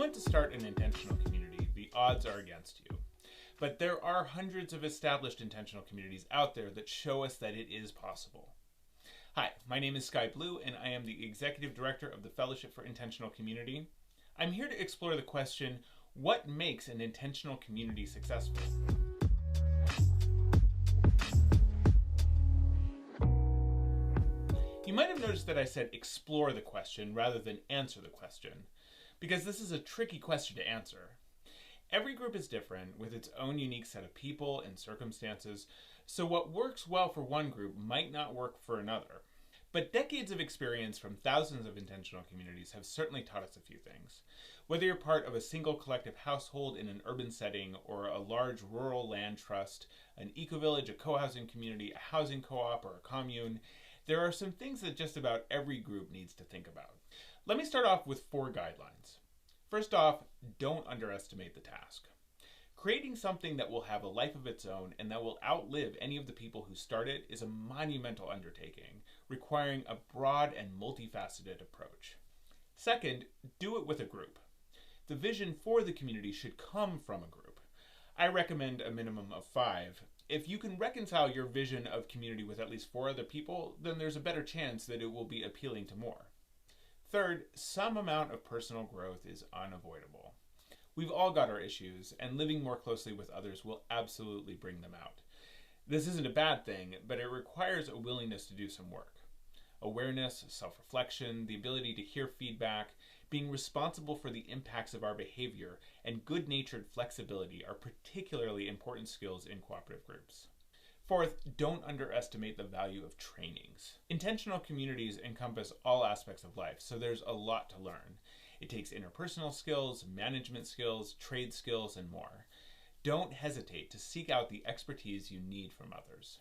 want to start an intentional community, the odds are against you. But there are hundreds of established intentional communities out there that show us that it is possible. Hi, my name is Sky Blue, and I am the Executive Director of the Fellowship for Intentional Community. I'm here to explore the question, what makes an intentional community successful? You might have noticed that I said explore the question rather than answer the question, because this is a tricky question to answer. Every group is different with its own unique set of people and circumstances, so what works well for one group might not work for another. But decades of experience from thousands of intentional communities have certainly taught us a few things. Whether you're part of a single collective household in an urban setting or a large rural land trust, an eco-village, a co-housing community, a housing co-op, or a commune, there are some things that just about every group needs to think about. Let me start off with 4 guidelines. First off, don't underestimate the task. Creating something that will have a life of its own and that will outlive any of the people who start it is a monumental undertaking, requiring a broad and multifaceted approach. Second, do it with a group. The vision for the community should come from a group. I recommend a minimum of 5. If you can reconcile your vision of community with at least 4 other people, then there's a better chance that it will be appealing to more. Third, some amount of personal growth is unavoidable. We've all got our issues, and living more closely with others will absolutely bring them out. This isn't a bad thing, but it requires a willingness to do some work. Awareness, self-reflection, the ability to hear feedback, being responsible for the impacts of our behavior, and good-natured flexibility are particularly important skills in cooperative groups. Fourth, don't underestimate the value of trainings. Intentional communities encompass all aspects of life, so there's a lot to learn. It takes interpersonal skills, management skills, trade skills, and more. Don't hesitate to seek out the expertise you need from others.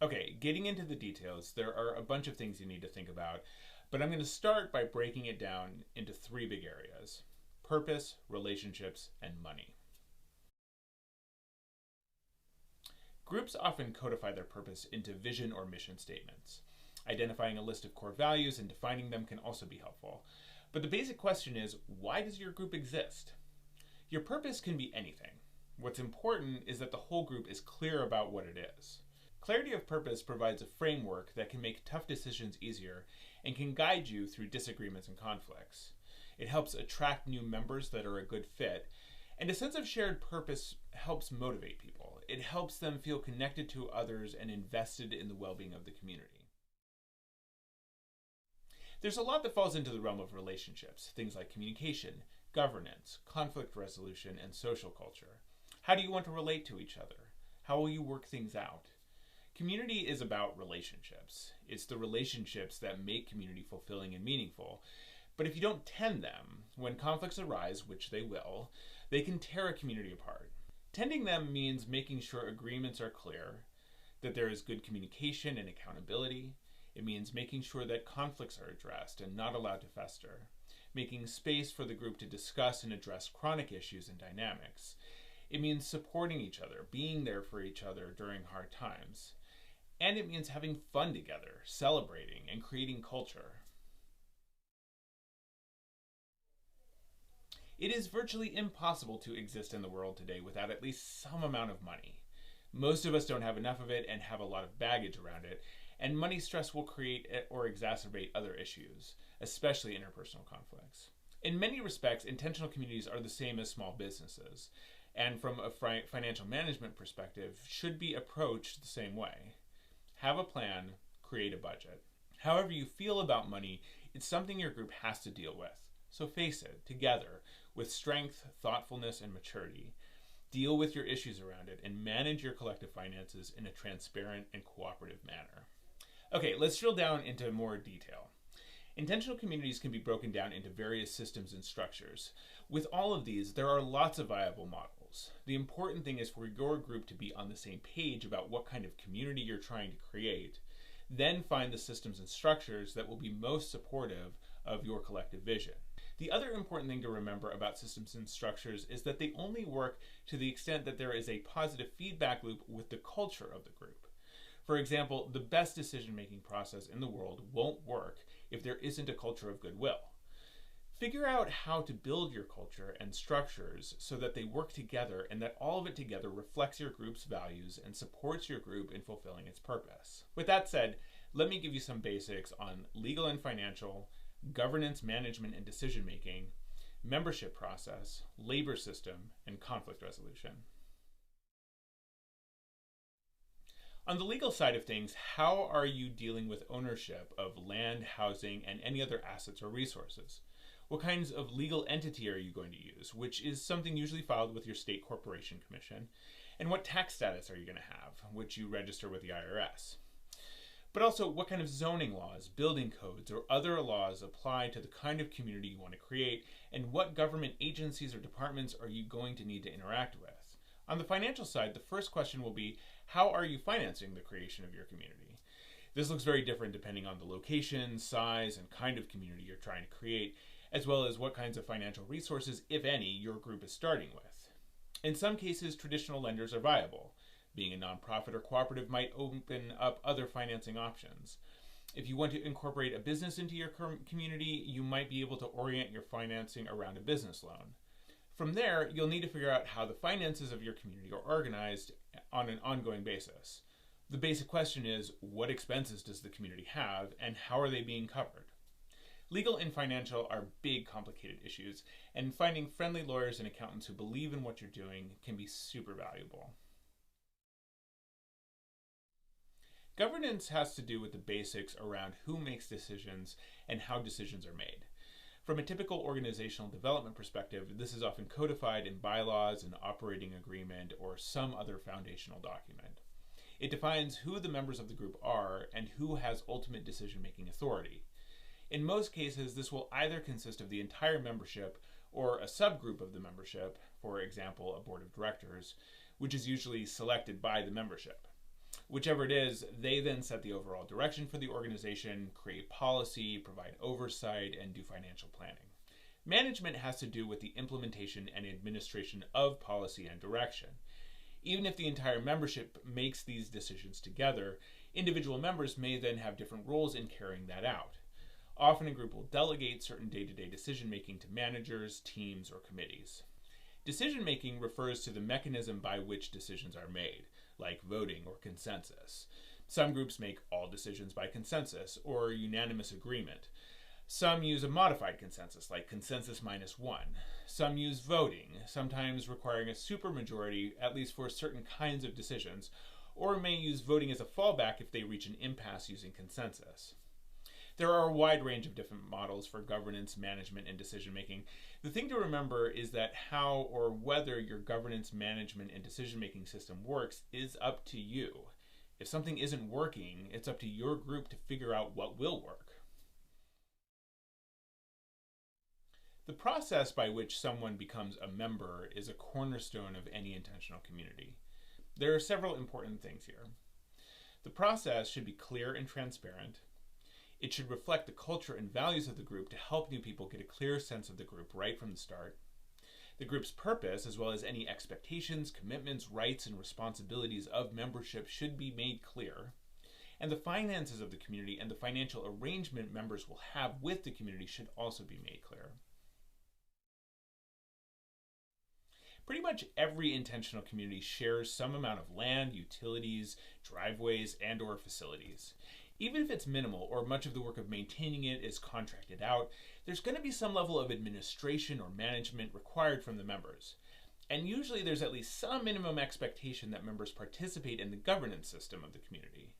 Okay, getting into the details, there are a bunch of things you need to think about, but I'm going to start by breaking it down into 3 big areas: purpose, relationships, and money. Groups often codify their purpose into vision or mission statements. Identifying a list of core values and defining them can also be helpful. But the basic question is, why does your group exist? Your purpose can be anything. What's important is that the whole group is clear about what it is. Clarity of purpose provides a framework that can make tough decisions easier and can guide you through disagreements and conflicts. It helps attract new members that are a good fit, and a sense of shared purpose helps motivate people. It helps them feel connected to others and invested in the well-being of the community. There's a lot that falls into the realm of relationships, things like communication, governance, conflict resolution, and social culture. How do you want to relate to each other? How will you work things out? Community is about relationships. It's the relationships that make community fulfilling and meaningful. But if you don't tend them, when conflicts arise, which they will, they can tear a community apart. Tending them means making sure agreements are clear, that there is good communication and accountability. It means making sure that conflicts are addressed and not allowed to fester, making space for the group to discuss and address chronic issues and dynamics. It means supporting each other, being there for each other during hard times. And it means having fun together, celebrating, and creating culture. It is virtually impossible to exist in the world today without at least some amount of money. Most of us don't have enough of it and have a lot of baggage around it, and money stress will create or exacerbate other issues, especially interpersonal conflicts. In many respects, intentional communities are the same as small businesses, and from a financial management perspective, should be approached the same way. Have a plan, create a budget. However you feel about money, it's something your group has to deal with. So face it, together, with strength, thoughtfulness, and maturity. Deal with your issues around it and manage your collective finances in a transparent and cooperative manner. Okay, let's drill down into more detail. Intentional communities can be broken down into various systems and structures. With all of these, there are lots of viable models. The important thing is for your group to be on the same page about what kind of community you're trying to create. Then find the systems and structures that will be most supportive of your collective vision. The other important thing to remember about systems and structures is that they only work to the extent that there is a positive feedback loop with the culture of the group. For example, the best decision-making process in the world won't work if there isn't a culture of goodwill. Figure out how to build your culture and structures so that they work together and that all of it together reflects your group's values and supports your group in fulfilling its purpose. With that said, let me give you some basics on legal and financial, governance, management, and decision making, membership process, labor system, and conflict resolution. On the legal side of things, how are you dealing with ownership of land, housing, and any other assets or resources? What kinds of legal entity are you going to use, which is something usually filed with your state corporation commission? And what tax status are you going to have, which you register with the IRS? But also, what kind of zoning laws, building codes, or other laws apply to the kind of community you want to create, and what government agencies or departments are you going to need to interact with? On the financial side, the first question will be, how are you financing the creation of your community? This looks very different depending on the location, size, and kind of community you're trying to create, as well as what kinds of financial resources, if any, your group is starting with. In some cases, traditional lenders are viable. Being a nonprofit or cooperative might open up other financing options. If you want to incorporate a business into your community, you might be able to orient your financing around a business loan. From there, you'll need to figure out how the finances of your community are organized on an ongoing basis. The basic question is, what expenses does the community have, and how are they being covered? Legal and financial are big, complicated issues, and finding friendly lawyers and accountants who believe in what you're doing can be super valuable. Governance has to do with the basics around who makes decisions and how decisions are made. From a typical organizational development perspective, this is often codified in bylaws, an operating agreement, or some other foundational document. It defines who the members of the group are and who has ultimate decision-making authority. In most cases, this will either consist of the entire membership or a subgroup of the membership, for example, a board of directors, which is usually selected by the membership. Whichever it is, they then set the overall direction for the organization, create policy, provide oversight, and do financial planning. Management has to do with the implementation and administration of policy and direction. Even if the entire membership makes these decisions together, individual members may then have different roles in carrying that out. Often a group will delegate certain day-to-day decision-making to managers, teams, or committees. Decision-making refers to the mechanism by which decisions are made, like voting or consensus. Some groups make all decisions by consensus or unanimous agreement. Some use a modified consensus, like consensus -1. Some use voting, sometimes requiring a supermajority, at least for certain kinds of decisions, or may use voting as a fallback if they reach an impasse using consensus. There are a wide range of different models for governance, management, and decision-making. The thing to remember is that how or whether your governance, management, and decision-making system works is up to you. If something isn't working, it's up to your group to figure out what will work. The process by which someone becomes a member is a cornerstone of any intentional community. There are several important things here. The process should be clear and transparent. It should reflect the culture and values of the group to help new people get a clear sense of the group right from the start. The group's purpose, as well as any expectations, commitments, rights, and responsibilities of membership should be made clear. And the finances of the community and the financial arrangement members will have with the community should also be made clear. Pretty much every intentional community shares some amount of land, utilities, driveways, and/or facilities. Even if it's minimal or much of the work of maintaining it is contracted out, there's going to be some level of administration or management required from the members. And usually there's at least some minimum expectation that members participate in the governance system of the community.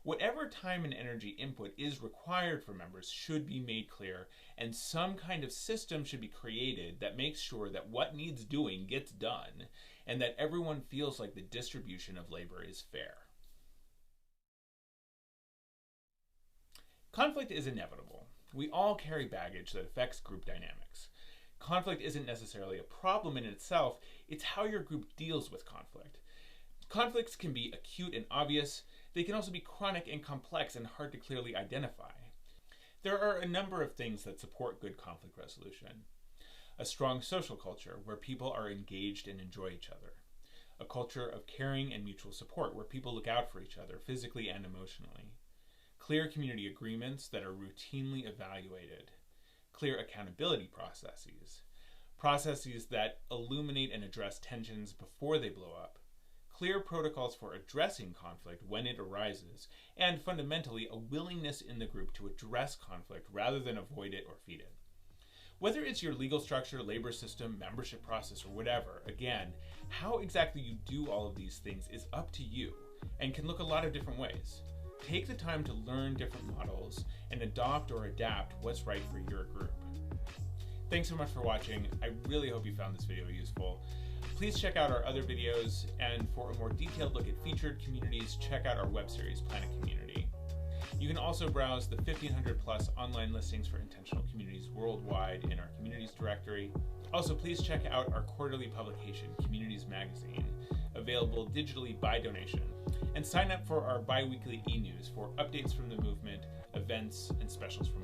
Whatever time and energy input is required for members should be made clear, and some kind of system should be created that makes sure that what needs doing gets done, and that everyone feels like the distribution of labor is fair. Conflict is inevitable. We all carry baggage that affects group dynamics. Conflict isn't necessarily a problem in itself, it's how your group deals with conflict. Conflicts can be acute and obvious. They can also be chronic and complex and hard to clearly identify. There are a number of things that support good conflict resolution. A strong social culture where people are engaged and enjoy each other. A culture of caring and mutual support where people look out for each other physically and emotionally. Clear community agreements that are routinely evaluated. clear accountability processes, processes that illuminate and address tensions before they blow up, clear protocols for addressing conflict when it arises, and fundamentally a willingness in the group to address conflict rather than avoid it or feed it. Whether it's your legal structure, labor system, membership process, or whatever, again, how exactly you do all of these things is up to you and can look a lot of different ways. Take the time to learn different models and adopt or adapt what's right for your group. Thanks so much for watching. I really hope you found this video useful. Please check out our other videos, and for a more detailed look at featured communities, check out our web series, Planet Community. You can also browse the 1,500 plus online listings for intentional communities worldwide in our communities directory. Also, please check out our quarterly publication, Communities Magazine, available digitally by donation. And sign up for our bi-weekly e-news for updates from the movement, events, and specials from